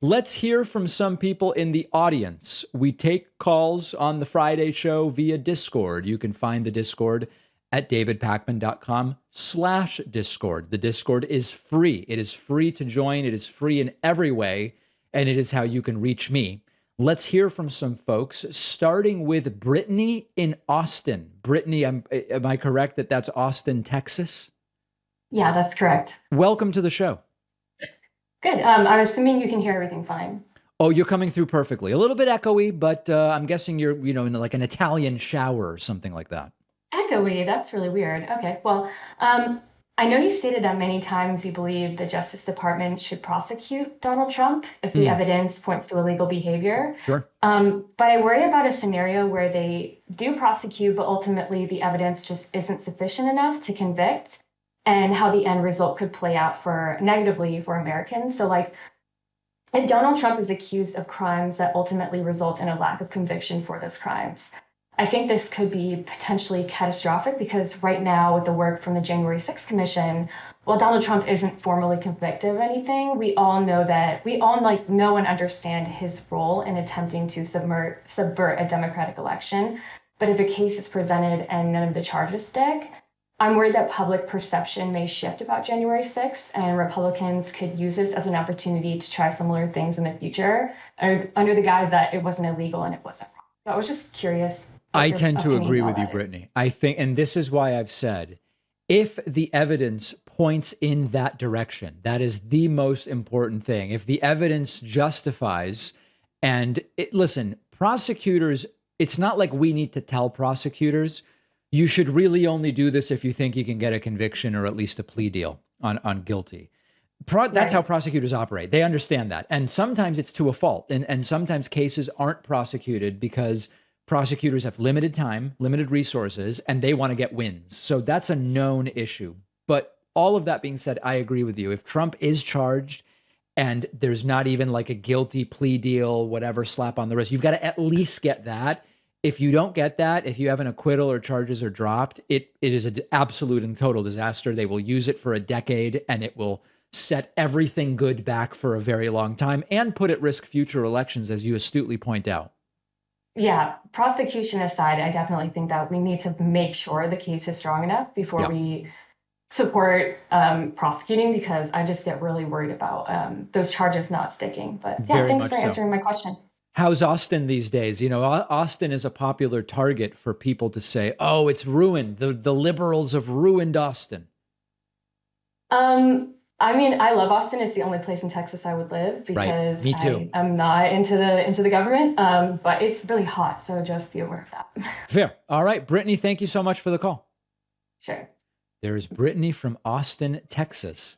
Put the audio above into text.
Let's hear from some people in the audience. We take calls on the Friday show via Discord. You can find the Discord at davidpakman.com/Discord. The Discord is free. It is free to join. It is free in every way, and it is how you can reach me. Let's hear from some folks, starting with Brittany in Austin. Brittany, am I correct that that's Austin, Texas? Yeah, that's correct. Welcome to the show. Good. I'm assuming you can hear everything fine. Oh, you're coming through perfectly. A little bit echoey, but I'm guessing you're, in like an Italian shower or something like that. Echoey, that's really weird. Okay, well, I know you stated that many times you believe the Justice Department should prosecute Donald Trump if the evidence points to illegal behavior. Sure. But I worry about a scenario where they do prosecute, but ultimately the evidence just isn't sufficient enough to convict, and how the end result could play out negatively for Americans. So, like, if Donald Trump is accused of crimes that ultimately result in a lack of conviction for those crimes, I think this could be potentially catastrophic because right now, with the work from the January 6th Commission, while Donald Trump isn't formally convicted of anything, we all know know and understand his role in attempting to subvert a democratic election. But if a case is presented and none of the charges stick, I'm worried that public perception may shift about January 6th, and Republicans could use this as an opportunity to try similar things in the future, under the guise that it wasn't illegal and it wasn't wrong. So I was just curious. I tend to agree with you, Brittany. I think, and this is why I've said, if the evidence points in that direction, that is the most important thing. If the evidence justifies, listen, prosecutors, it's not like we need to tell prosecutors, you should really only do this if you think you can get a conviction or at least a plea deal on guilty. That's how prosecutors operate. They understand that. And sometimes it's to a fault. And sometimes cases aren't prosecuted because prosecutors have limited time, limited resources, and they want to get wins. So that's a known issue. But all of that being said, I agree with you. If Trump is charged and there's not even like a guilty plea deal, whatever, slap on the wrist, you've got to at least get that. If you don't get that, if you have an acquittal or charges are dropped, it is an absolute and total disaster. They will use it for a decade and it will set everything good back for a very long time and put at risk future elections, as you astutely point out. Yeah, prosecution aside, I definitely think that we need to make sure the case is strong enough before we support prosecuting, because I just get really worried about those charges not sticking. But yeah, thanks for answering my question. How's Austin these days? Austin is a popular target for people to say, oh, it's ruined. The liberals have ruined Austin. I mean, I love Austin. It's the only place in Texas I would live because Me too. I'm not into the government, but it's really hot. So just be aware of that. Fair. All right. Brittany, thank you so much for the call. Sure. There's Brittany from Austin, Texas.